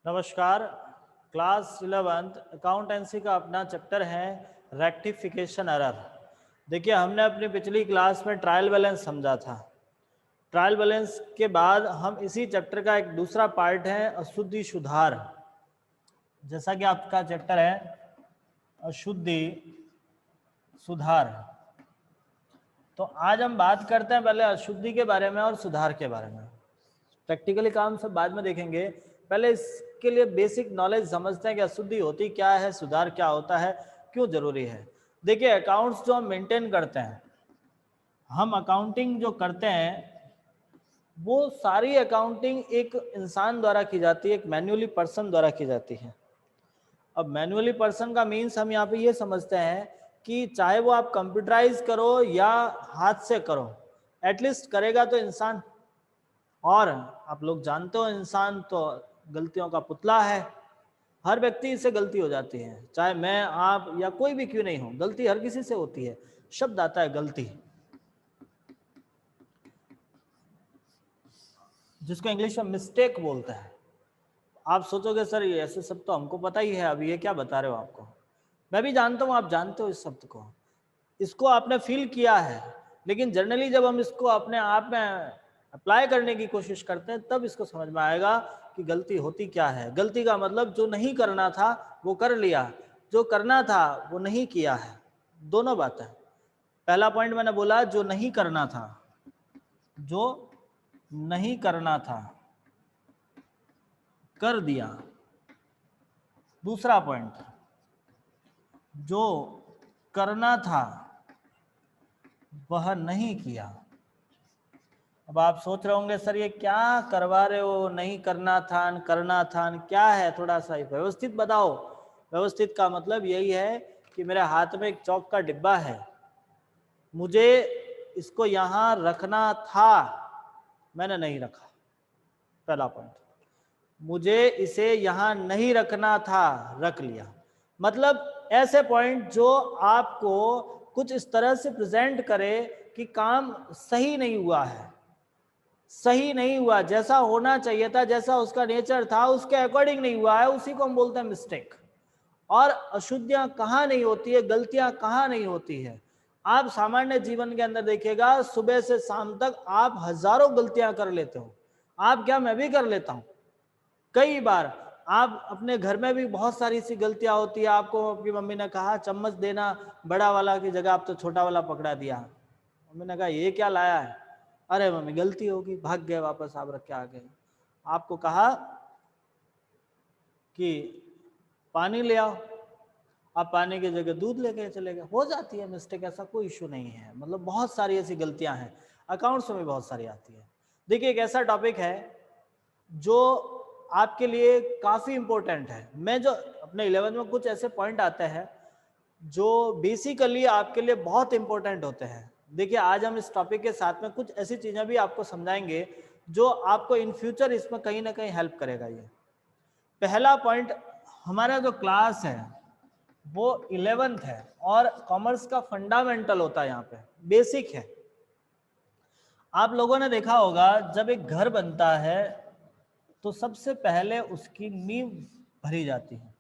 नमस्कार। Class 11th accountancy का अपना चैप्टर है रेक्टिफिकेशन एरर। देखिए, हमने अपनी पिछली क्लास में ट्रायल बैलेंस समझा था। ट्रायल बैलेंस के बाद हम इसी चैप्टर का एक दूसरा पार्ट है अशुद्धि सुधार। जैसा कि आपका चैप्टर है अशुद्धि सुधार, तो आज हम बात करते हैं पहले अशुद्धि के बारे में और सुधार के बारे में। प्रैक्टिकली काम सब बाद में देखेंगे, पहले इसके लिए बेसिक नॉलेज समझते हैं कि अशुद्धि होती क्या है, सुधार क्या होता है, क्यों जरूरी है। देखिए, अकाउंट्स जो हम मेंटेन करते हैं, हम अकाउंटिंग जो करते हैं, वो सारी अकाउंटिंग एक इंसान द्वारा की जाती है, एक मैन्युअली पर्सन द्वारा की जाती है। अब मैन्युअली पर्सन का मीन्स हम यहाँ पे ये समझते हैं कि चाहे वो आप कंप्यूटराइज करो या हाथ से करो, एटलीस्ट करेगा तो इंसान। और आप लोग जानते हो, इंसान तो गलतियों का पुतला है। हर व्यक्ति से गलती हो जाती है, चाहे मैं, आप या कोई भी क्यों नहीं हो, गलती हर किसी से होती है। शब्द आता है गलती, जिसको इंग्लिश में मिस्टेक बोलते हैं। आप सोचोगे सर ये ऐसे सब तो हमको पता ही है, अब ये क्या बता रहे हो आपको। मैं भी जानता हूँ, आप जानते हो इस शब्द को, इसको आपने फील किया है। लेकिन जनरली जब हम इसको अपने आप में अप्लाई करने की कोशिश करते हैं, तब इसको समझ में आएगा कि गलती होती क्या है। गलती का मतलब जो नहीं करना था वो कर लिया, जो करना था वो नहीं किया है। दोनों बातें। पहला पॉइंट मैंने बोला जो नहीं करना था, जो नहीं करना था कर दिया। दूसरा पॉइंट, जो करना था वह नहीं किया। अब आप सोच रहे होंगे सर ये क्या करवा रहे हो, नहीं करना था क्या है, थोड़ा सा व्यवस्थित बताओ। व्यवस्थित का मतलब यही है कि मेरे हाथ में एक चौक का डिब्बा है, मुझे इसको यहां रखना था, मैंने नहीं रखा। पहला पॉइंट, मुझे इसे यहां नहीं रखना था, रख लिया। मतलब ऐसे पॉइंट जो आपको कुछ इस तरह से प्रेजेंट करे कि काम सही नहीं हुआ है, सही नहीं हुआ, जैसा होना चाहिए था, जैसा उसका नेचर था उसके अकॉर्डिंग नहीं हुआ है, उसी को हम बोलते हैं मिस्टेक। और अशुद्धियां कहाँ नहीं होती है, गलतियां कहाँ नहीं होती है। आप सामान्य जीवन के अंदर देखिएगा, सुबह से शाम तक आप हजारों गलतियां कर लेते हो। आप क्या, मैं भी कर लेता हूं कई बार। आप अपने घर में भी बहुत सारी सी गलतियां होती है। आपको आपकी मम्मी ने कहा चम्मच देना बड़ा वाला की जगह आप तो छोटा वाला पकड़ा दिया। मम्मी ने कहा ये क्या लाया है, अरे मम्मी गलती होगी, भाग गए वापस, आप रख के आ गए। आपको कहा कि पानी ले आओ, आप पानी की जगह दूध लेके चले गए। हो जाती है मिस्टेक, ऐसा कोई इशू नहीं है। मतलब बहुत सारी ऐसी गलतियां हैं, अकाउंट्स में भी बहुत सारी आती है। देखिए, एक ऐसा टॉपिक है जो आपके लिए काफी इंपॉर्टेंट है। मैं जो अपने 11th में कुछ ऐसे पॉइंट आते हैं जो बेसिकली आपके लिए बहुत इंपॉर्टेंट होते हैं। देखिए, आज हम इस टॉपिक के साथ में कुछ ऐसी चीजें भी आपको समझाएंगे जो आपको इन फ्यूचर इसमें कहीं ना कहीं हेल्प करेगा। ये पहला पॉइंट, हमारा जो क्लास है वो 11th है और कॉमर्स का फंडामेंटल होता है, यहाँ पे बेसिक है। आप लोगों ने देखा होगा जब एक घर बनता है तो सबसे पहले उसकी नींव भरी जाती है,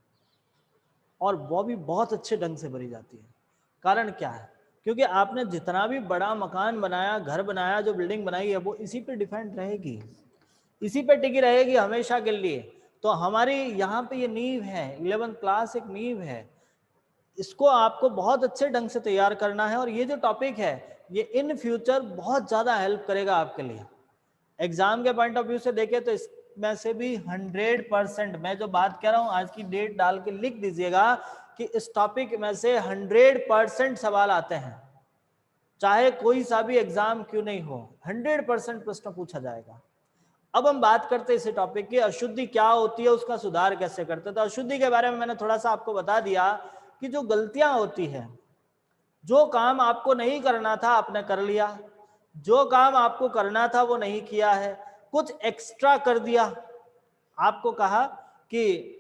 और वो भी बहुत अच्छे ढंग से भरी जाती है। कारण क्या है, क्योंकि आपने जितना भी बड़ा मकान बनाया, घर बनाया, जो बिल्डिंग बनाई है, वो इसी पे डिपेंड रहेगी, इसी पे टिकी रहेगी हमेशा के लिए। तो हमारी यहाँ पे ये नींव है, 11th क्लास एक नींव है। इसको आपको बहुत अच्छे ढंग से तैयार करना है, और ये जो टॉपिक है ये इन फ्यूचर बहुत ज्यादा हेल्प करेगा आपके लिए। एग्जाम के पॉइंट ऑफ व्यू से देखें तो इसमें से भी 100%, मैं जो बात कह रहा हूं आज की डेट डाल के लिख दीजिएगा कि इस टॉपिक में से 100% सवाल आते हैं, चाहे कोई सा भी एग्जाम क्यों नहीं हो, 100% प्रश्न पूछा जाएगा। अब हम बात करते हैं इस टॉपिक की, अशुद्धि क्या होती है, उसका सुधार कैसे करते हैं। तो अशुद्धि के बारे में मैंने थोड़ा सा आपको बता दिया कि जो गलतियां होती है, जो काम आपको नहीं करना था आपने कर लिया, जो काम आपको करना था वो नहीं किया है, कुछ एक्स्ट्रा कर दिया। आपको कहा कि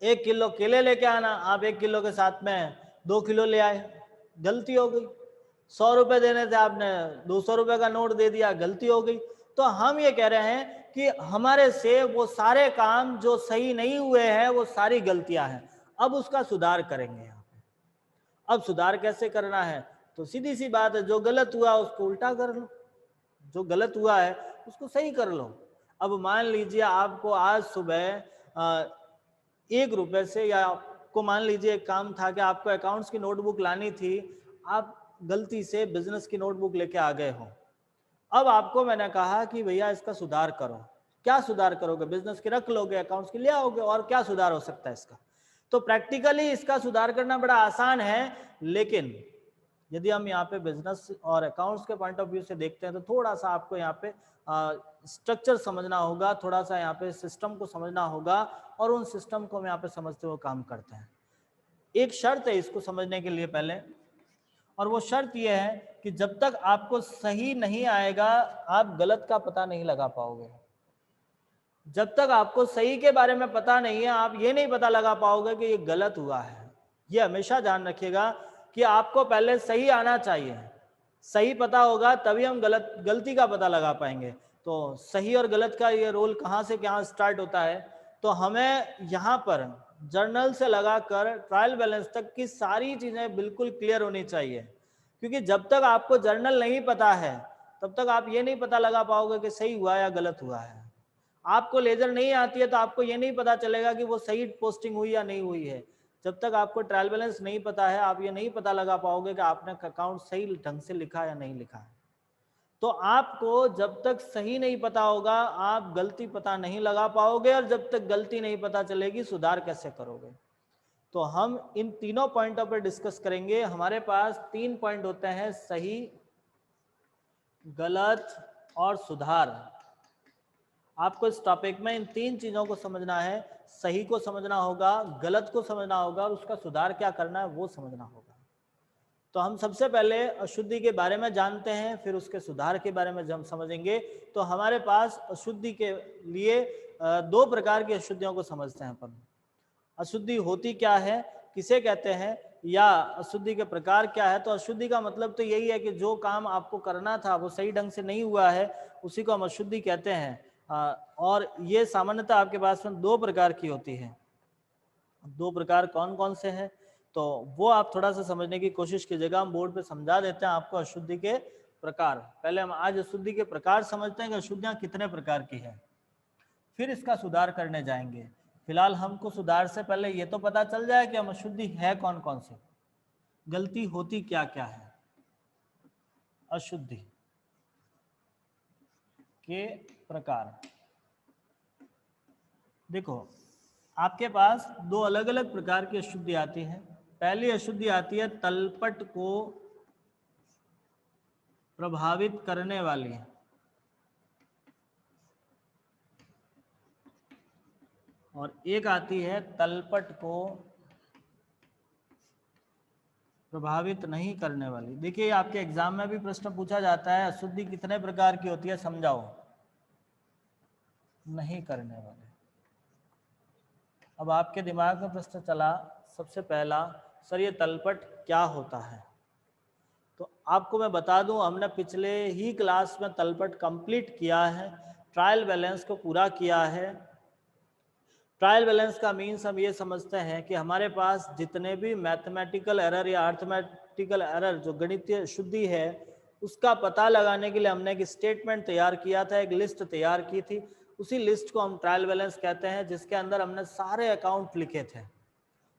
1 किलो केले लेके आना, आप 1 किलो के साथ में 2 किलो ले आए, गलती हो गई। 100 रुपए देने थे, आपने 200 रुपए का नोट दे दिया, गलती हो गई। तो हम ये कह रहे हैं कि हमारे से वो सारे काम जो सही नहीं हुए हैं वो सारी गलतियां हैं, अब उसका सुधार करेंगे यहाँ पे। अब सुधार कैसे करना है, तो सीधी सी बात है, जो गलत हुआ उसको उल्टा कर लो, जो गलत हुआ है उसको सही कर लो। अब मान लीजिए आपको आज सुबह 1 रुपए से, या आपको मान लीजिए एक काम था कि आपको अकाउंट्स की नोटबुक लानी थी, आप गलती से बिजनेस की नोटबुक लेके आ गए हो। अब आपको मैंने कहा कि भैया इसका सुधार करो। क्या सुधार करोगे? बिजनेस की रख लोगे, अकाउंट्स की ले आओगे, और क्या सुधार हो सकता है इसका? तो प्रैक्टिकली इसका सुधार करना बड़ा आसान है, लेकिन यदि हम यहाँ पे बिजनेस और अकाउंट्स के पॉइंट ऑफ व्यू से देखते हैं तो थोड़ा सा आपको यहाँ पे स्ट्रक्चर समझना होगा, थोड़ा सा यहाँ पे सिस्टम को समझना होगा, और उन सिस्टम को हम यहाँ पे समझते हुए काम करते हैं। एक शर्त है इसको समझने के लिए पहले, और वो शर्त ये है कि जब तक आपको सही नहीं आएगा आप गलत का पता नहीं लगा पाओगे। जब तक आपको सही के बारे में पता नहीं है आप ये नहीं पता लगा पाओगे कि ये गलत हुआ है। ये हमेशा ध्यान रखिएगा कि आपको पहले सही आना चाहिए, सही पता होगा तभी हम गलती का पता लगा पाएंगे। तो सही और गलत का ये रोल कहाँ से कहाँ स्टार्ट होता है, तो हमें यहाँ पर जर्नल से लगाकर ट्रायल बैलेंस तक की सारी चीजें बिल्कुल क्लियर होनी चाहिए, क्योंकि जब तक आपको जर्नल नहीं पता है तब तक आप ये नहीं पता लगा पाओगे कि सही हुआ या गलत हुआ है। आपको लेजर नहीं आती है तो आपको ये नहीं पता चलेगा कि वो सही पोस्टिंग हुई या नहीं हुई है। जब तक आपको ट्रायल बैलेंस नहीं पता है आप ये नहीं पता लगा पाओगे कि आपने अकाउंट सही ढंग से लिखा या नहीं लिखा है। तो आपको जब तक सही नहीं पता होगा आप गलती पता नहीं लगा पाओगे, और जब तक गलती नहीं पता चलेगी सुधार कैसे करोगे। तो हम इन तीनों पॉइंटों पर डिस्कस करेंगे। हमारे पास 3 पॉइंट होते हैं, सही, गलत और सुधार। आपको इस टॉपिक में इन 3 चीजों को समझना है, सही को समझना होगा, गलत को समझना होगा, और उसका सुधार क्या करना है वो समझना होगा। तो हम सबसे पहले अशुद्धि के बारे में जानते हैं, फिर उसके सुधार के बारे में जब हम समझेंगे। तो हमारे पास अशुद्धि के लिए 2 प्रकार की अशुद्धियों को समझते हैं अपन। अशुद्धि होती क्या है, किसे कहते हैं, या अशुद्धि के प्रकार क्या है। तो अशुद्धि का मतलब तो यही है कि जो काम आपको करना था वो सही ढंग से नहीं हुआ है, उसी को हम अशुद्धि कहते हैं। और ये सामान्यतः आपके पास में 2 प्रकार की होती है। 2 प्रकार कौन कौन से हैं तो वो आप थोड़ा सा समझने की कोशिश कीजिएगा। हम बोर्ड पे समझा देते हैं आपको अशुद्धि के प्रकार। पहले हम आज अशुद्धि के प्रकार समझते हैं कि अशुद्धियां कितने प्रकार की है, फिर इसका सुधार करने जाएंगे। फिलहाल हमको सुधार से पहले ये तो पता चल जाए कि हम अशुद्धि है कौन कौन सी, गलती होती क्या क्या है। अशुद्धि के प्रकार देखो, आपके पास 2 अलग अलग प्रकार की अशुद्धि आती है। पहली अशुद्धि आती है तलपट को प्रभावित करने वाली, और एक आती है तलपट को प्रभावित नहीं करने वाली। देखिए आपके एग्जाम में भी प्रश्न पूछा जाता है अशुद्धि कितने प्रकार की होती है, समझाओ। नहीं करने वाले। अब आपके दिमाग में प्रश्न चला सबसे पहला, सर ये तलपट क्या होता है। तो आपको मैं बता दूं हमने पिछले ही क्लास में तलपट कंप्लीट किया है, ट्रायल बैलेंस को पूरा किया है। ट्रायल बैलेंस का मीन्स हम ये समझते हैं कि हमारे पास जितने भी मैथमेटिकल एरर या अर्थमेटिकल एरर जो गणितीय अशुद्धि है उसका पता लगाने के लिए हमने एक स्टेटमेंट तैयार किया था, एक लिस्ट तैयार की थी। उसी लिस्ट को हम ट्रायल बैलेंस कहते हैं, जिसके अंदर हमने सारे अकाउंट लिखे थे,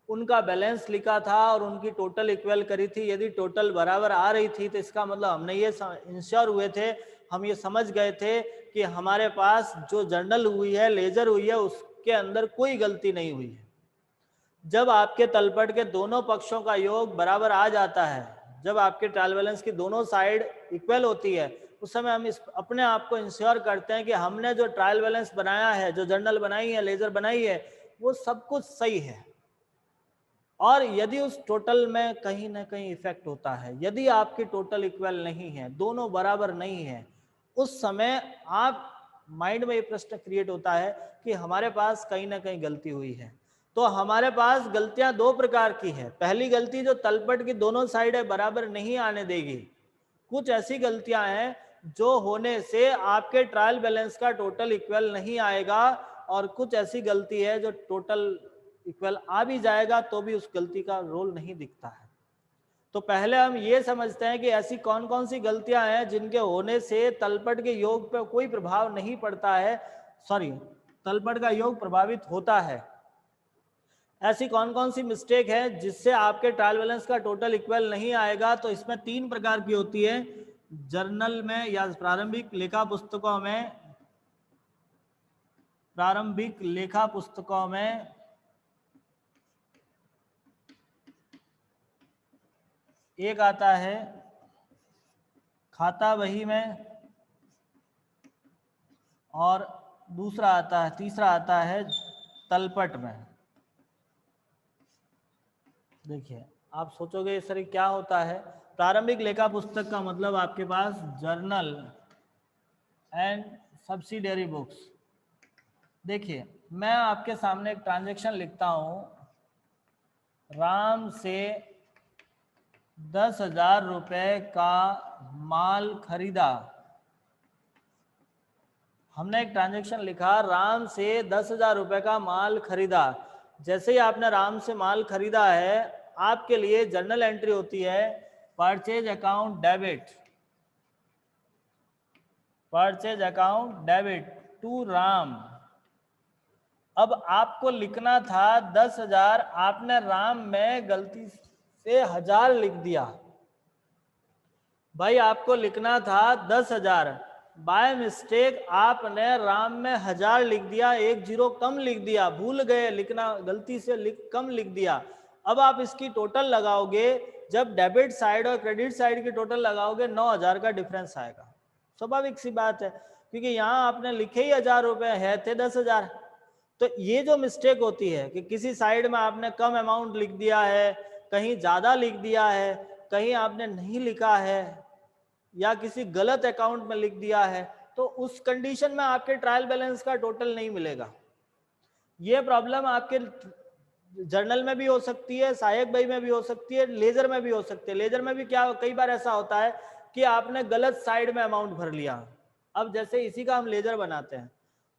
उनका बैलेंस लिखा था और उनकी टोटल इक्वल करी थी। यदि टोटल बराबर आ रही थी तो इसका मतलब हमने ये इंश्योर हुए थे, हम ये समझ गए थे कि हमारे पास जो जर्नल हुई है, लेजर हुई है, उसके अंदर कोई गलती नहीं हुई है। जब आपके तलपट के दोनों पक्षों का योग बराबर आ जाता है, जब आपके ट्रायल बैलेंस की दोनों साइड इक्वल होती है, उस समय हम इस अपने आप को इंश्योर करते हैं कि हमने जो ट्रायल बैलेंस बनाया है, जो जर्नल बनाई है, लेजर बनाई है, वो सब कुछ सही है। और यदि उस टोटल में कहीं ना कहीं इफेक्ट होता है, यदि आपकी टोटल इक्वल नहीं है, दोनों बराबर नहीं है, उस समय आप माइंड में ये प्रश्न क्रिएट होता है कि हमारे पास कहीं ना कहीं गलती हुई है। तो हमारे पास गलतियां 2 प्रकार की है। पहली गलती जो तलपट की दोनों साइड है बराबर नहीं आने देगी। कुछ ऐसी गलतियां हैं जो होने से आपके ट्रायल बैलेंस का टोटल इक्वल नहीं आएगा, और कुछ ऐसी गलती है जो टोटल इक्वल आ भी जाएगा तो भी उस गलती का रोल नहीं दिखता है। तो पहले हम ये समझते हैं कि ऐसी कौन कौन सी गलतियां हैं जिनके होने से तलपट के योग पर कोई प्रभाव नहीं पड़ता है, तलपट का योग प्रभावित होता है। ऐसी कौन कौन सी मिस्टेक है जिससे आपके ट्रायल बैलेंस का टोटल इक्वल नहीं आएगा। तो इसमें 3 प्रकार की होती है। जर्नल में या प्रारंभिक लेखा पुस्तकों में एक आता है खाता बही में, और तीसरा आता है तलपट में। देखिए, आप सोचोगे सर क्या होता है। प्रारंभिक लेखा पुस्तक का मतलब आपके पास जर्नल एंड सब्सिडियरी बुक्स। देखिए, मैं आपके सामने एक ट्रांजैक्शन लिखता हूं, राम से 10,000 रुपए का माल खरीदा। हमने एक ट्रांजैक्शन लिखा, राम से 10,000 रुपए का माल खरीदा। जैसे ही आपने राम से माल खरीदा है, आपके लिए जर्नल एंट्री होती है purchase account debit to Ram. अब आपको लिखना था 10,000, आपने राम में गलती से 1,000 लिख दिया। भाई आपको लिखना था 10,000, बाय मिस्टेक आपने राम में 1,000 लिख दिया, 1 जीरो कम लिख दिया, भूल गए लिखना, गलती से कम लिख दिया। अब आप इसकी टोटल लगाओगे, जब डेबिट साइड और क्रेडिट साइड की टोटल लगाओगे 9,000 का डिफरेंस आएगा। स्वाभाविक सी बात है, क्योंकि यहाँ आपने लिखे ही 1,000 रुपए है, थे 10,000। तो ये जो मिस्टेक होती है कि किसी साइड में आपने कम अमाउंट लिख दिया है, कहीं ज्यादा लिख दिया है, कहीं आपने नहीं लिखा है, या किसी गलत अकाउंट में लिख दिया है, तो उस कंडीशन में आपके ट्रायल बैलेंस का टोटल नहीं मिलेगा। ये प्रॉब्लम आपके जर्नल में भी हो सकती है, सहायक बही में भी हो सकती है, लेजर में भी हो सकती है। लेजर में भी क्या कई बार ऐसा होता है कि आपने गलत साइड में अमाउंट भर लिया। अब जैसे इसी का हम लेजर बनाते हैं,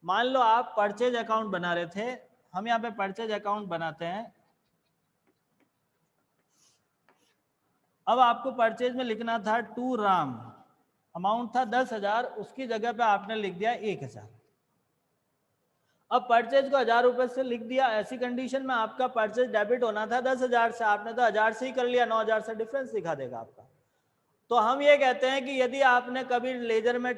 मान लो आप परचेज अकाउंट बना रहे थे, हम यहाँ पे परचेज अकाउंट बनाते हैं। अब आपको परचेज में लिखना था टू राम, अमाउंट था 10,000, उसकी जगह पे आपने लिख दिया 1,000। अब परचेज को 1,000 रुपए से लिख दिया, ऐसी कंडीशन में आपका परचेज डेबिट होना था 10,000 से, आपने तो 1,000 से ही कर लिया, 9,000 से डिफरेंस दिखा देगा आपका। तो हम ये कहते हैं कि यदि आपने कभी लेजर में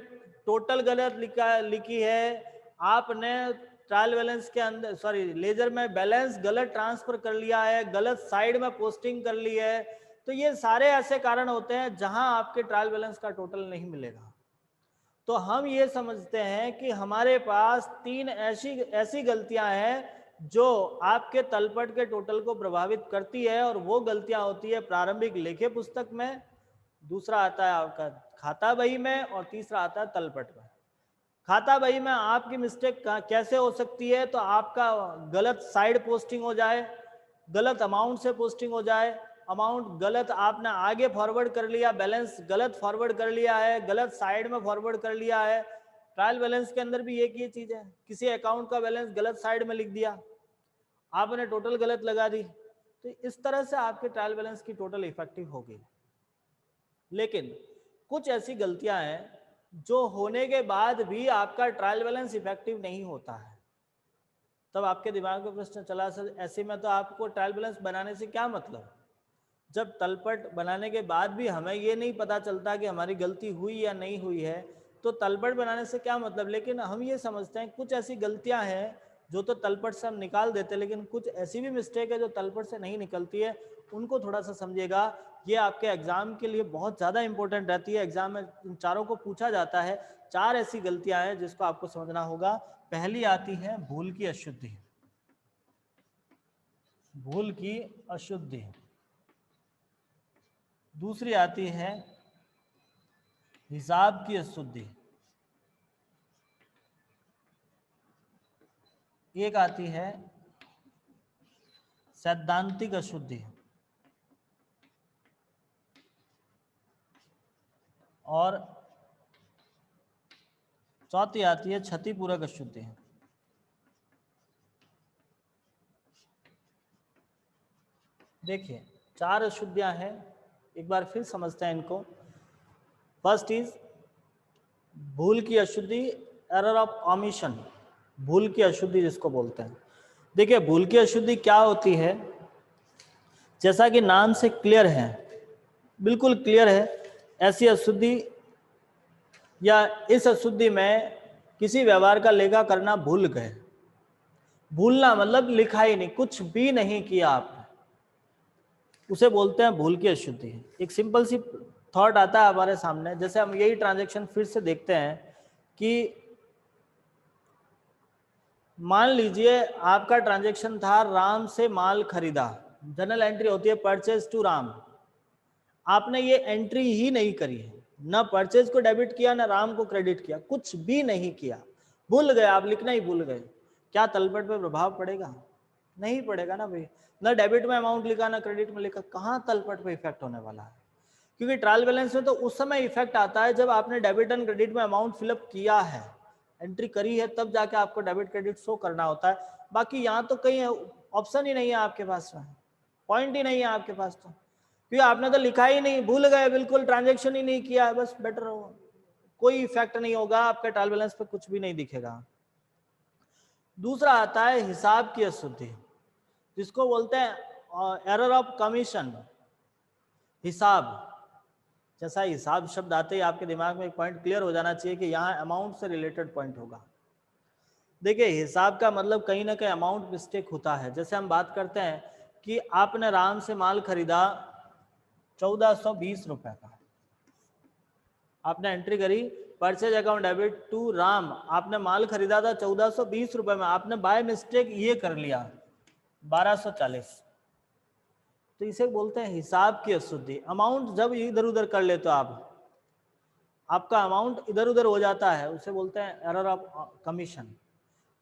टोटल गलत लिखी है, आपने ट्रायल बैलेंस के अंदर लेजर में बैलेंस गलत ट्रांसफर कर लिया है, गलत साइड में पोस्टिंग कर ली है, तो ये सारे ऐसे कारण होते हैं जहां आपके ट्रायल बैलेंस का टोटल नहीं मिलेगा। तो हम ये समझते हैं कि हमारे पास 3 ऐसी गलतियां हैं जो आपके तलपट के टोटल को प्रभावित करती है, और वो गलतियां होती है प्रारंभिक लेखे पुस्तक में, दूसरा आता है आपका खाता बही में, और तीसरा आता है तलपट में। खाता बही में आपकी मिस्टेक कैसे हो सकती है, तो आपका गलत साइड पोस्टिंग हो जाए, गलत अमाउंट से पोस्टिंग हो जाए, अमाउंट गलत आपने आगे फॉरवर्ड कर लिया, बैलेंस गलत फॉरवर्ड कर लिया है, गलत साइड में फॉरवर्ड कर लिया है। ट्रायल बैलेंस के अंदर भी एक ये चीज है, किसी अकाउंट का बैलेंस गलत साइड में लिख दिया, आपने टोटल गलत लगा दी, तो इस तरह से आपके ट्रायल बैलेंस की टोटल इफेक्टिव होगी। लेकिन कुछ ऐसी गलतियां हैं जो होने के बाद भी आपका ट्रायल बैलेंस इफेक्टिव नहीं होता है। तब आपके दिमाग में प्रश्न चला, सर ऐसे में तो आपको ट्रायल बैलेंस बनाने से क्या मतलब, जब तलपट बनाने के बाद भी हमें ये नहीं पता चलता कि हमारी गलती हुई या नहीं हुई है, तो तलपट बनाने से क्या मतलब। लेकिन हम ये समझते हैं कुछ ऐसी गलतियां हैं जो तो तलपट से हम निकाल देते हैं, लेकिन कुछ ऐसी भी मिस्टेक है जो तलपट से नहीं निकलती है, उनको थोड़ा सा समझिएगा। ये आपके एग्जाम के लिए बहुत ज़्यादा इंपॉर्टेंट रहती है, एग्जाम में इन चारों को पूछा जाता है। 4 ऐसी गलतियां हैं जिसको आपको समझना होगा। पहली आती है भूल की अशुद्धि। भूल की अशुद्धि। दूसरी आती है हिसाब की अशुद्धि। एक आती है सैद्धांतिक अशुद्धि, और चौथी आती है क्षतिपूरक अशुद्धि। देखिए 4 अशुद्धियां हैं, एक बार फिर समझते हैं इनको। फर्स्ट इज भूल की अशुद्धि, एरर ऑफ ओमिशन, भूल की अशुद्धि जिसको बोलते हैं। देखिए भूल की अशुद्धि क्या होती है, जैसा कि नाम से क्लियर है, बिल्कुल क्लियर है, ऐसी अशुद्धि या इस अशुद्धि में किसी व्यवहार का लेखा करना भूल गए। भूलना मतलब लिखा ही नहीं, कुछ भी नहीं किया आपने, उसे बोलते हैं भूल की अशुद्धि। एक सिंपल सी थॉट आता है हमारे सामने, जैसे हम यही ट्रांजैक्शन फिर से देखते हैं कि मान लीजिए आपका ट्रांजैक्शन था राम से माल खरीदा, जनरल एंट्री होती है परचेज टू राम, आपने ये एंट्री ही नहीं करी है, ना परचेज को डेबिट किया ना राम को क्रेडिट किया, कुछ भी नहीं किया, भूल गए आप, लिखना ही भूल गए। क्या तलपट पे प्रभाव पड़ेगा? नहीं पड़ेगा ना भाई, ना डेबिट में अमाउंट लिखा ना क्रेडिट में लिखा, कहाँ तलपट पे इफेक्ट होने वाला है? क्योंकि ट्रायल बैलेंस में तो उस समय इफेक्ट आता है जब आपने डेबिट एंड क्रेडिट में अमाउंट फिलअप किया है, एंट्री करी है, तब जाके आपको डेबिट क्रेडिट शो करना होता है। बाकी यहाँ तो कहीं ऑप्शन ही नहीं है आपके पास में, पॉइंट ही नहीं है आपके पास, तो क्योंकि आपने तो लिखा ही नहीं, भूल गए, बिल्कुल ट्रांजेक्शन ही नहीं किया, बस बेटर हो, कोई इफेक्ट नहीं होगा आपके ट्रायल बैलेंस पे, कुछ भी नहीं दिखेगा। दूसरा आता है हिसाब की अशुद्धि, जिसको बोलते हैं एरर ऑफ कमीशन। हिसाब, जैसा हिसाब शब्द आते ही आपके दिमाग में एक पॉइंट क्लियर हो जाना चाहिए कि यहाँ अमाउंट से रिलेटेड पॉइंट होगा। देखिए हिसाब का मतलब कहीं ना कहीं अमाउंट मिस्टेक होता है। जैसे हम बात करते हैं कि आपने राम से माल खरीदा 1420 रुपए का, आपने एंट्री करी purchase account debit to Ram, आपने माल खरीदा था 1420 रुपए में, आपने बाय मिस्टेक ये कर लिया 1240, तो इसे बोलते हैं हिसाब की अशुद्धि। अमाउंट जब इधर उधर कर लेते हो आप, आपका अमाउंट इधर उधर हो जाता है, उसे बोलते हैं एरर ऑफ कमीशन।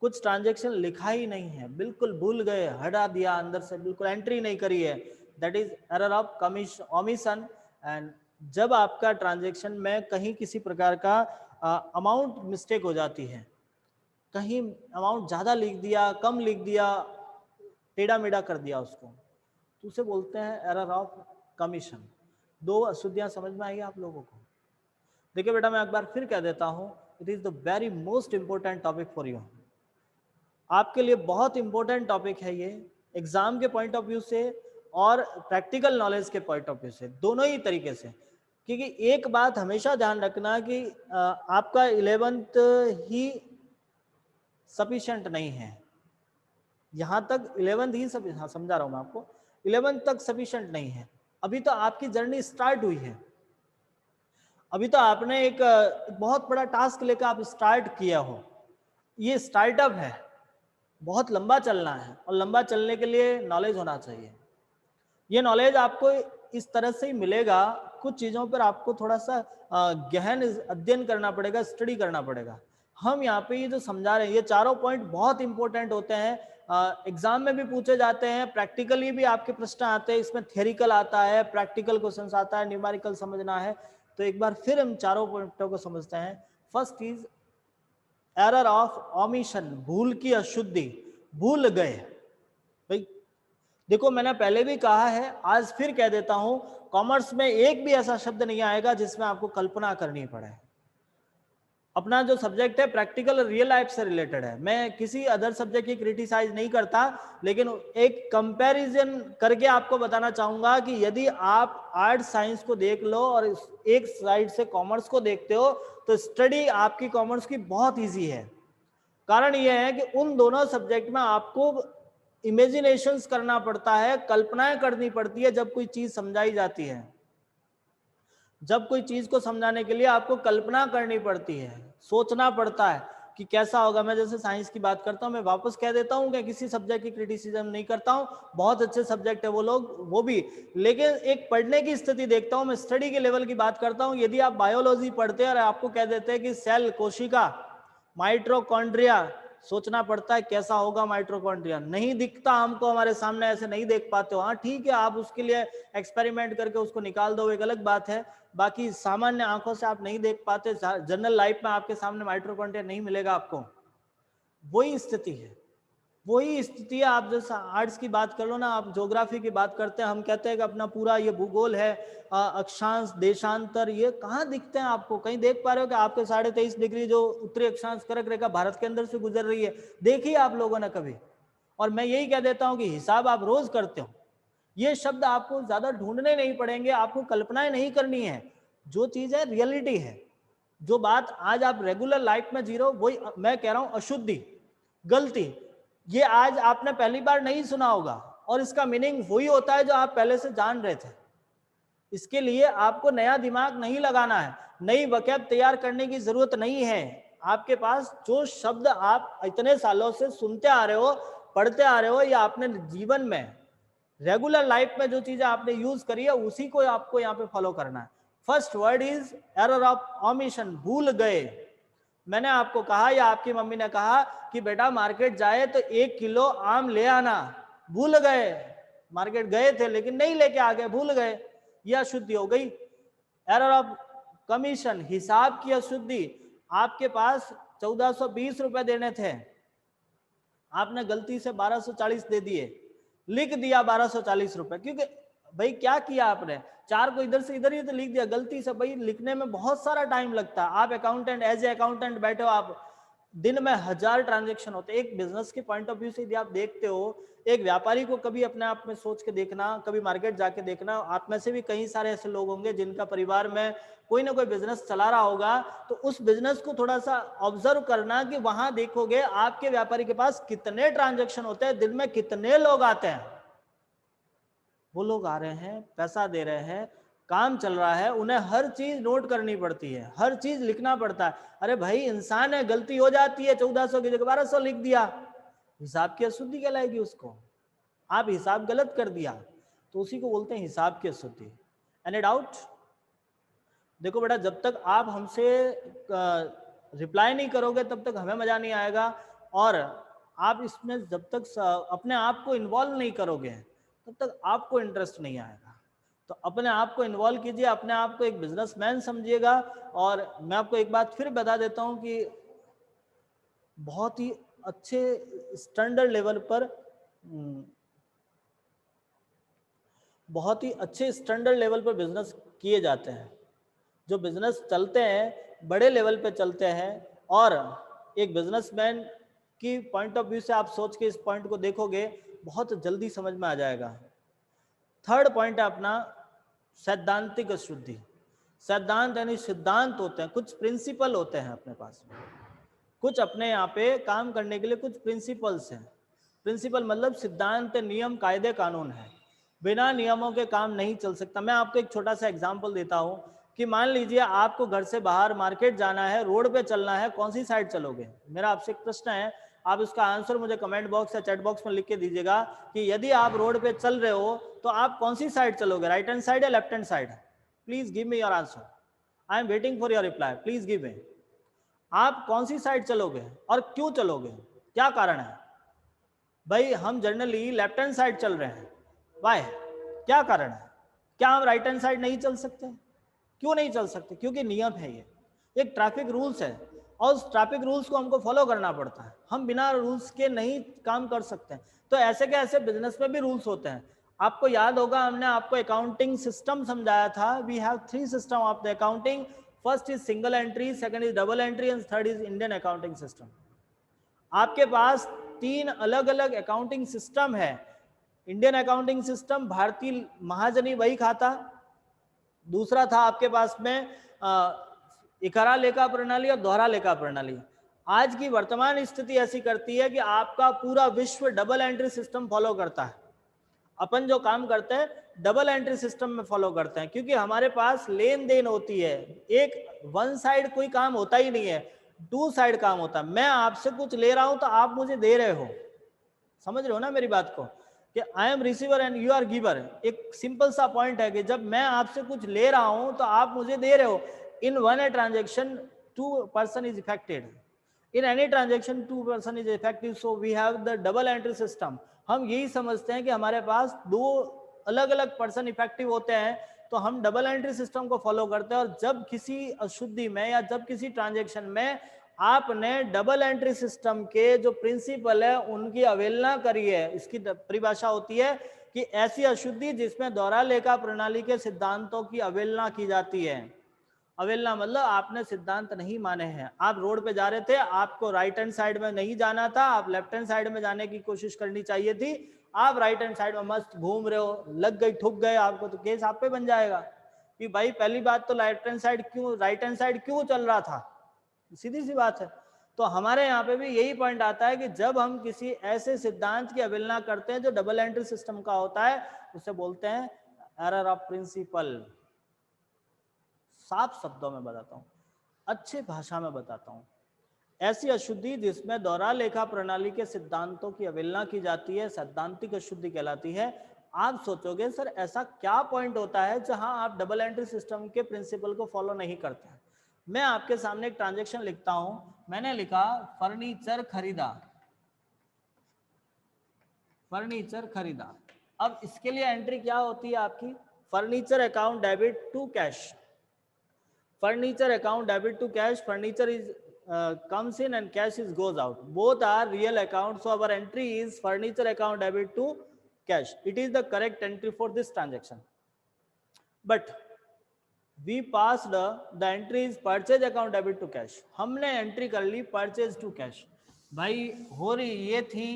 कुछ ट्रांजैक्शन लिखा ही नहीं है, बिल्कुल भूल गए, हटा दिया अंदर से, बिल्कुल एंट्री नहीं करी है, that is error of commission omission. And जब आपका ट्रांजैक्शन में कहीं किसी प्रकार का अमाउंट मिस्टेक हो जाती है, कहीं अमाउंट ज़्यादा लिख दिया, कम लिख दिया, टेढ़ा मेढ़ा कर दिया उसको, तो उसे बोलते हैं एरर ऑफ कमीशन। दो अशुद्धियां समझ में आई आप लोगों को? देखिए बेटा मैं एक बार फिर कह देता हूं, it is the very most important topic for you, आपके लिए बहुत इंपॉर्टेंट टॉपिक है ये, एग्जाम के पॉइंट ऑफ व्यू से और प्रैक्टिकल नॉलेज के पॉइंट ऑफ व्यू से, दोनों ही तरीके से। क्योंकि एक बात हमेशा ध्यान रखना कि आपका 11th ही सफिशिएंट नहीं है, यहाँ तक 11th ही समझा रहा हूँ मैं आपको, 11th तक सफिशिएंट नहीं है, अभी तो आपकी जर्नी स्टार्ट हुई है, अभी तो आपने एक बहुत बड़ा टास्क लेकर आप स्टार्ट किया हो, ये स्टार्टअप है, बहुत लंबा चलना है, और लंबा चलने के लिए नॉलेज होना चाहिए। ये नॉलेज आपको इस तरह से ही मिलेगा, कुछ चीज़ों पर आपको थोड़ा सा गहन अध्ययन करना पड़ेगा, स्टडी करना पड़ेगा। हम यहाँ पे ये जो समझा रहे हैं, ये चारों पॉइंट बहुत इंपॉर्टेंट होते हैं, एग्जाम में भी पूछे जाते हैं, प्रैक्टिकली भी आपके प्रश्न आते हैं, इसमें थ्योरिकल आता है, प्रैक्टिकल क्वेश्चंस आता है, न्यूमेरिकल समझना है। तो एक बार फिर हम चारों पॉइंटों को समझते हैं। First is error of omission, भूल की अशुद्धि, भूल गए। भाई देखो मैंने पहले भी कहा है, आज फिर कह देता हूं, कॉमर्स में एक भी ऐसा शब्द नहीं आएगा जिसमें आपको कल्पना करनी पड़े। अपना जो सब्जेक्ट है प्रैक्टिकल रियल लाइफ से रिलेटेड है, मैं किसी अदर सब्जेक्ट की क्रिटिसाइज नहीं करता, लेकिन एक कंपैरिजन करके आपको बताना चाहूंगा कि यदि आप आर्ट साइंस को देख लो और एक साइड से कॉमर्स को देखते हो, तो स्टडी आपकी कॉमर्स की बहुत ईजी है। कारण यह है कि उन दोनों सब्जेक्ट में आपको इमेजिनेशंस करना पड़ता है, कल्पनाएं करनी पड़ती है जब कोई चीज समझाई जाती है। जब कोई चीज को समझाने के लिए आपको कल्पना करनी पड़ती है, सोचना पड़ता है कि कैसा होगा। मैं जैसे साइंस की बात करता हूं, मैं वापस कह देता हूं कि किसी सब्जेक्ट की क्रिटिसिज्म नहीं करता हूं, बहुत अच्छे सब्जेक्ट है वो लोग, वो भी, लेकिन एक पढ़ने की स्थिति देखता हूं, मैं स्टडी के लेवल की बात करता हूं। यदि आप बायोलॉजी पढ़ते हैं और आपको कह देते हैं कि सेल, कोशिका, माइट्रोकॉन्ड्रिया, सोचना पड़ता है कैसा होगा माइटोकॉन्ड्रिया, नहीं दिखता हमको हमारे सामने, ऐसे नहीं देख पाते हो। हाँ ठीक है, आप उसके लिए एक्सपेरिमेंट करके उसको निकाल दो, एक अलग बात है। बाकी सामान्य आंखों से आप नहीं देख पाते, जनरल लाइफ में आपके सामने माइटोकॉन्ड्रिया नहीं मिलेगा आपको। वही स्थिति है, वही स्थिति है। आप जैसे आर्ट्स की बात कर लो ना, आप ज्योग्राफी की बात करते हैं, हम कहते हैं कि अपना पूरा ये भूगोल है, अक्षांश देशांतर, ये कहाँ दिखते हैं आपको? कहीं देख पा रहे हो कि आपके 23.5 डिग्री जो उत्तरी अक्षांश कर्क रेखा भारत के अंदर से गुजर रही है, देखिए आप लोगों ने कभी? और मैं यही कह देता हूं कि हिसाब आप रोज करते हो, ये शब्द आपको ज्यादा ढूंढने नहीं पड़ेंगे, आपको कल्पनाएं नहीं करनी है। जो चीज है रियलिटी है, जो बात आज आप रेगुलर लाइफ में जी रहे हो, वही मैं कह रहा हूं अशुद्धि, गलती, ये आज आपने पहली बार नहीं सुना होगा, और इसका मीनिंग वही होता है जो आप पहले से जान रहे थे। इसके लिए आपको नया दिमाग नहीं लगाना है, नई वकैब तैयार करने की जरूरत नहीं है। आपके पास जो शब्द आप इतने सालों से सुनते आ रहे हो, पढ़ते आ रहे हो, या आपने जीवन में रेगुलर लाइफ में जो चीजें आपने यूज करी है, उसी को आपको यहाँ पे फॉलो करना है। First word is error of omission, भूल गए। मैंने आपको कहा या आपकी मम्मी ने कहा कि बेटा मार्केट जाए तो 1 किलो आम ले आना, भूल गए। मार्केट गए थे लेकिन नहीं लेके आ गए, भूल गए, यह अशुद्धि हो गई। एरर ऑफ कमीशन, हिसाब की अशुद्धि। आपके पास 1420 रुपए देने थे, आपने गलती से 1240 दे दिए, लिख दिया 1240 रुपए, क्योंकि भाई क्या किया आपने, 4 को इधर से इधर ही तो लिख दिया गलती से। भाई लिखने में बहुत सारा टाइम लगता है, आप अकाउंटेंट, एज ए अकाउंटेंट बैठे हो, आप दिन में 1000 ट्रांजेक्शन होते हैं। एक बिजनेस के पॉइंट ऑफ व्यू से यदि आप देखते हो, एक व्यापारी को कभी अपने आप में सोच के देखना, कभी मार्केट जाके देखना, आप में से भी कई सारे ऐसे लोग होंगे जिनका परिवार में कोई ना कोई बिजनेस चला रहा होगा, तो उस बिजनेस को थोड़ा सा ऑब्जर्व करना कि वहां देखोगे आपके व्यापारी के पास कितने ट्रांजेक्शन होते हैं, दिन में कितने लोग आते हैं। वो लोग आ रहे हैं, पैसा दे रहे हैं, काम चल रहा है, उन्हें हर चीज नोट करनी पड़ती है, हर चीज लिखना पड़ता है। अरे भाई इंसान है, गलती हो जाती है, 1400 की जगह 1200 लिख दिया, हिसाब की अशुद्धि कहलाएगी उसको। आप हिसाब गलत कर दिया तो उसी को बोलते हैं हिसाब की अशुद्धि। Any doubt? देखो बेटा, जब तक आप हमसे रिप्लाई नहीं करोगे तब तक हमें मजा नहीं आएगा, और आप इसमें जब तक अपने आप को इन्वॉल्व नहीं करोगे तब तक आपको इंटरेस्ट नहीं आएगा। तो अपने आप को इन्वॉल्व कीजिए, अपने आप को एक बिजनेसमैन समझिएगा। और मैं आपको एक बात फिर बता देता हूं कि बहुत ही अच्छे स्टैंडर्ड लेवल पर बहुत ही अच्छे स्टैंडर्ड लेवल पर बिजनेस किए जाते हैं। जो बिजनेस चलते हैं बड़े लेवल पे चलते हैं, और एक बिजनेसमैन की पॉइंट ऑफ व्यू से आप सोच के इस पॉइंट को देखोगे, बहुत जल्दी समझ में आ जाएगा। थर्ड पॉइंट है अपना सैद्धांतिक अशुद्धि। सैद्धांत यानी सिद्धांत होते हैं, कुछ प्रिंसिपल होते हैं अपने पास में, कुछ अपने यहाँ पे काम करने के लिए कुछ प्रिंसिपल्स हैं। प्रिंसिपल मतलब सिद्धांत, नियम, कायदे, कानून है। बिना नियमों के काम नहीं चल सकता। मैं आपको एक छोटा सा एग्जांपल देता हूं कि मान लीजिए आपको घर से बाहर मार्केट जाना है, रोड पे चलना है, कौन सी साइड चलोगे? मेरा आपसे एक प्रश्न है, आप इसका आंसर मुझे कमेंट बॉक्स या चैट बॉक्स में लिख के दीजिएगा कि यदि आप रोड पे चल रहे हो तो आप कौन सी साइड चलोगे, राइट हैंड साइड या left hand side? Please give me your answer, I am waiting for your reply, please give me. आप कौन सी साइड चलोगे और क्यों चलोगे, क्या कारण है? भाई हम जनरली लेफ्ट हैंड साइड चल रहे हैं, वाई, क्या कारण है? क्या हम राइट हैंड साइड नहीं चल सकते? क्यों नहीं चल सकते? क्योंकि नियम है, ये एक ट्रैफिक रूल्स है, और उस ट्रैफिक रूल्स को हमको फॉलो करना पड़ता है, हम बिना रूल्स के नहीं काम कर सकते। तो ऐसे के ऐसे बिजनेस में भी रूल्स होते हैं। आपको याद होगा हमने आपको अकाउंटिंग सिस्टम समझाया था, we have 3 system of the accounting, first is single entry, second is double entry, and third is Indian accounting system. आपके पास 3 अलग अलग अकाउंटिंग सिस्टम है। इंडियन अकाउंटिंग सिस्टम, भारतीय महाजनी वही खाता, दूसरा था आपके पास में इकरा लेखा प्रणाली और दोहरा लेखा प्रणाली। आज की वर्तमान स्थिति ऐसी करती है कि आपका पूरा विश्व डबल एंट्री सिस्टम फॉलो करता है। अपन जो काम करते हैं डबल एंट्री सिस्टम में फॉलो करते हैं, क्योंकि हमारे पास लेन देन होती है, एक वन साइड कोई काम होता ही नहीं है, 2 साइड काम होता है। मैं आपसे कुछ ले रहा हूं तो आप मुझे दे रहे हो, समझ रहे हो ना मेरी बात को, कि I am receiver and you are giver. एक सिंपल सा पॉइंट है कि जब मैं आपसे कुछ ले रहा हूं तो आप मुझे दे रहे हो। In one a transaction 2 person is affected. In any transaction 2 person is effective, so we have the double entry system. हम यही समझते हैं कि हमारे पास दो अलग अलग पर्सन इफेक्टिव होते हैं, तो हम डबल एंट्री सिस्टम को फॉलो करते हैं। और जब किसी अशुद्धि में या जब किसी ट्रांजेक्शन में आपने डबल एंट्री सिस्टम के जो प्रिंसिपल है उनकी अवहेलना करी है, इसकी परिभाषा होती है कि ऐसी अशुद्धि जिसमें दोहरा लेखा प्रणाली के सिद्धांतों की अवहेलना की जाती है। अवहेलना मतलब आपने सिद्धांत नहीं माने हैं। आप रोड पे जा रहे थे, आपको राइट हैंड साइड में नहीं जाना था, आप लेफ्ट हैंड साइड में जाने की कोशिश करनी चाहिए थी, आप राइट हैंड साइड में मस्त घूम रहे हो, लग गई ठुक गए आपको, तो केस आप पे बन जाएगा कि भाई पहली बात तो राइट हैंड साइड क्यों चल रहा था, सीधी सी बात है। तो हमारे यहाँ पे भी यही पॉइंट आता है कि जब हम किसी ऐसे सिद्धांत की अवहेलना करते हैं जो डबल एंट्री सिस्टम का होता है, उसे बोलते हैं एरर ऑफ प्रिंसिपल। साफ शब्दों में बताता हूं, अच्छे भाषा में बताता हूं, ऐसी अशुद्धि जिसमें दोहरा लेखा प्रणाली के सिद्धांतों की अवहेलना की जाती है सैद्धांतिक अशुद्धि कहलाती है। आप सोचोगे सर ऐसा क्या पॉइंट होता है जहां आप डबल एंट्री सिस्टम के प्रिंसिपल को फॉलो नहीं करते हैं। मैं आपके सामने एक ट्रांजैक्शन लिखता हूं, मैंने लिखा फर्नीचर खरीदा, फर्नीचर खरीदा। अब इसके लिए एंट्री क्या होती है आपकी, furniture account debit to cash, furniture account debit to cash, furniture is comes in and cash is goes out, both are real accounts, so our entry is furniture account debit to cash. It is the correct entry for this transaction, but we passed the entry is purchase account debit to cash, हमने entry कर ली purchase to cash। भाई हो रही ये थी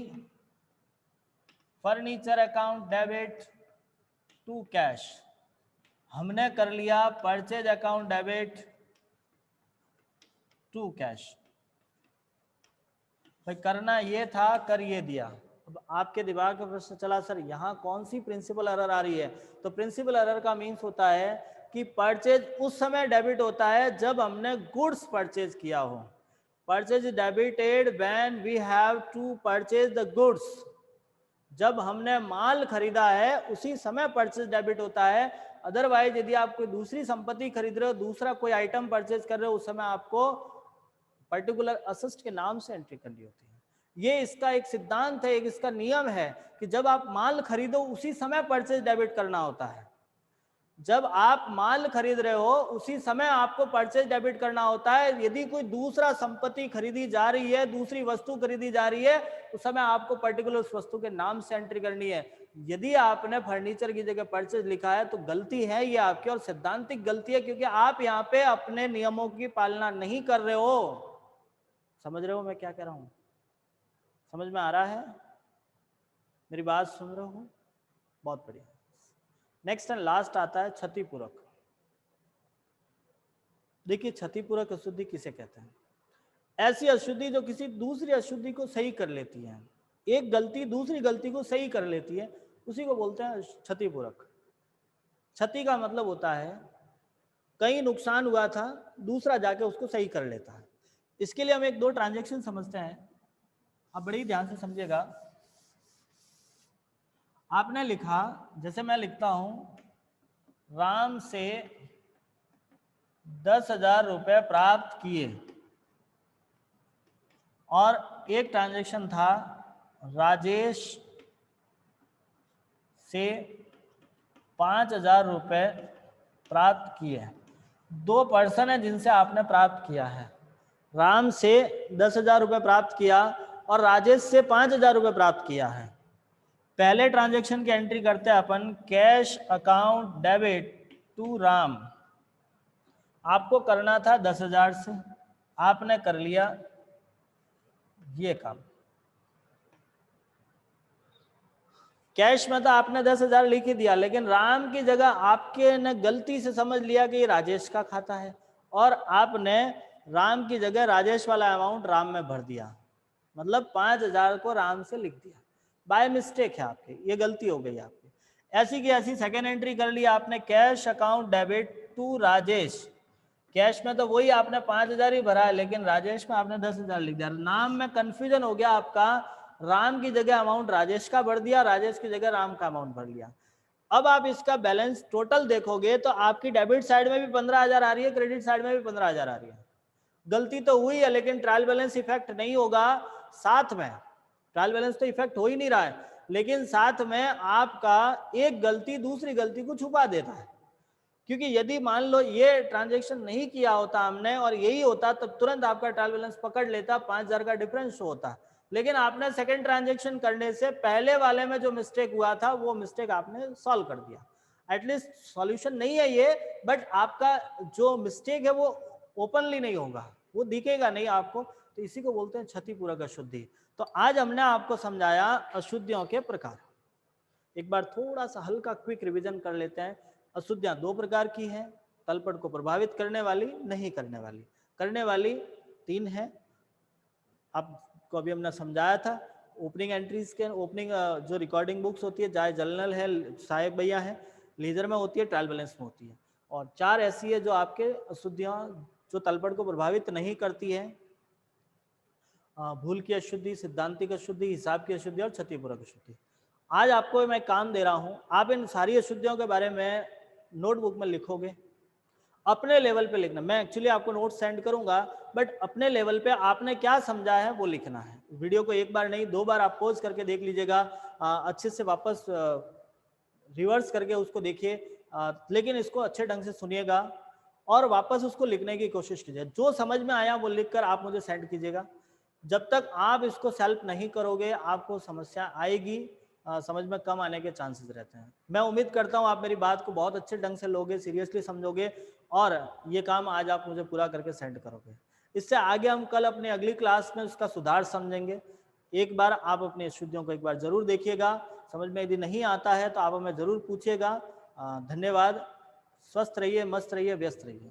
furniture account debit to cash, हमने कर लिया purchase account debit to cash. भाई करना ये था, कर ये दिया। अब आपके दिमाग में प्रश्न चला सर यहाँ कौन सी प्रिंसिपल एरर आ रही है, तो प्रिंसिपल एरर का मीन्स होता है कि परचेज उस समय डेबिट होता है जब हमने गुड्स परचेज किया हो। Purchase debited when we have to purchase the goods, जब हमने माल खरीदा है उसी समय परचेज डेबिट होता है। अदरवाइज यदि आप कोई दूसरी संपत्ति खरीद रहे हो, दूसरा कोई आइटम परचेज कर रहे हो, उस समय आपको पर्टिकुलर असिस्ट के नाम से एंट्री करनी होती है। ये इसका एक सिद्धांत है, एक इसका नियम है कि जब आप माल खरीदो उसी समय परचेज डेबिट करना होता है। जब आप माल खरीद रहे हो उसी समय आपको परचेज डेबिट करना होता है। यदि कोई दूसरा संपत्ति खरीदी जा रही है, दूसरी वस्तु खरीदी जा रही है, उस समय आपको पर्टिकुलर उस वस्तु के नाम से एंट्री करनी है। यदि आपने फर्नीचर की जगह परचेज लिखा है तो गलती है ये आपकी, और सैद्धांतिक गलती है, क्योंकि आप यहाँ पे अपने नियमों की पालना नहीं कर रहे हो। समझ रहे हो मैं क्या कह रहा हूं, समझ में आ रहा है, मेरी बात सुन रहे हो, बहुत बढ़िया। नेक्स्ट एंड लास्ट आता है क्षतिपूरक। देखिए क्षतिपूरक अशुद्धि किसे कहते हैं, ऐसी अशुद्धि जो किसी दूसरी अशुद्धि को सही कर लेती है, एक गलती दूसरी गलती को सही कर लेती है, उसी को बोलते हैं क्षतिपूरक। क्षति का मतलब होता है कहीं नुकसान हुआ था, दूसरा जाके उसको सही कर लेता है। इसके लिए हम एक दो ट्रांजैक्शन समझते हैं, आप बड़ी ध्यान से समझिएगा। आपने लिखा, जैसे मैं लिखता हूं राम से 10,000 रुपए प्राप्त किए, और एक ट्रांजैक्शन था राजेश से 5,000 रुपए प्राप्त किए। दो पर्सन है जिनसे आपने प्राप्त किया है। राम से 10,000 रुपए प्राप्त किया और राजेश से 5,000 रुपए प्राप्त किया है। पहले ट्रांजैक्शन की एंट्री करते हैं अपन cash account debit to Ram. आपको करना था 10,000 से, आपने कर लिया ये काम। कैश में तो आपने 10,000 लिख ही दिया, लेकिन राम की जगह आपके ने गलती से समझ लिया कि ये राजेश का खाता है, और आपने राम की जगह राजेश वाला अमाउंट राम में भर दिया, मतलब 5,000 को राम से लिख दिया। बाय मिस्टेक है आपकी, ये गलती हो गई आपकी। ऐसी की ऐसी सेकेंड एंट्री कर ली आपने cash account debit to Rajesh. Cash में तो वही आपने 5,000 ही भरा है, लेकिन राजेश में आपने 10,000 लिख दिया। नाम में कंफ्यूजन हो गया आपका, राम की जगह अमाउंट राजेश का भर दिया, राजेश की जगह राम का अमाउंट भर लिया। अब आप इसका बैलेंस टोटल देखोगे तो आपकी डेबिट साइड में भी 15,000 आ रही है, क्रेडिट साइड में भी 15,000 आ रही है। गलती तो हुई है लेकिन ट्रायल बैलेंस इफेक्ट नहीं होगा साथ में, ट्रायल बैलेंस तो इफेक्ट हो ही नहीं रहा है, लेकिन साथ में आपका एक गलती दूसरी गलती को छुपा देता है। क्योंकि यदि मान लो ये ट्रांजेक्शन नहीं किया होता हमने और यही होता तो तुरंत आपका ट्रायल बैलेंस पकड़ लेता, 5,000 का डिफरेंस होता, लेकिन आपने सेकंड ट्रांजेक्शन करने से पहले वाले में जो मिस्टेक हुआ था वो मिस्टेक आपने सॉल्व कर दिया। एटलीस्ट सॉल्यूशन नहीं है ये, बट आपका जो मिस्टेक है वो ओपनली नहीं होगा, वो दिखेगा नहीं आपको, तो इसी को बोलते हैं क्षतिपूरक अशुद्धि। तो आज हमने आपको समझाया अशुद्धियों के प्रकार। एक बार थोड़ा सा हल्का क्विक रिवीजन कर लेते हैं। अशुद्धियां दो प्रकार की हैं, तलपट को प्रभावित करने वाली, नहीं करने वाली। करने वाली 3 है, आपको अभी हमने समझाया था। ओपनिंग एंट्रीज के ओपनिंग जो रिकॉर्डिंग बुक्स होती है, चाहे जर्नल है, सहायक भैया है, लीजर में होती है, ट्रायल बैलेंस में होती है। और 4 ऐसी है जो आपके अशुद्धियां जो तलपट को प्रभावित नहीं करती है, भूल की अशुद्धि, सिद्धांतिक अशुद्धि, हिसाब की अशुद्धि और क्षतिपूरक अशुद्धि। आज आपको मैं काम दे रहा हूं, आप इन सारी अशुद्धियों के बारे में नोटबुक में लिखोगे, अपने लेवल पे लिखना। मैं एक्चुअली आपको नोट सेंड करूंगा, बट अपने लेवल पे आपने क्या समझा है वो लिखना है। वीडियो को एक बार नहीं 2 बार आप पॉज करके देख लीजिएगा, अच्छे से वापस रिवर्स करके उसको देखिए, लेकिन इसको अच्छे ढंग से सुनिएगा और वापस उसको लिखने की कोशिश कीजिए। जो समझ में आया वो लिखकर आप मुझे सेंड कीजिएगा। जब तक आप इसको सेल्फ नहीं करोगे आपको समस्या आएगी, समझ में कम आने के चांसेस रहते हैं। मैं उम्मीद करता हूं आप मेरी बात को बहुत अच्छे ढंग से लोगे, सीरियसली समझोगे और ये काम आज आप मुझे पूरा करके सेंड करोगे। इससे आगे हम कल अपनी अगली क्लास में उसका सुधार समझेंगे। एक बार आप अपनी अशुद्धियों को एक बार जरूर देखिएगा, समझ में यदि नहीं आता है तो आप हमें जरूर पूछिएगा। धन्यवाद। स्वस्थ रहिए, मस्त रहिए, व्यस्त रहिए।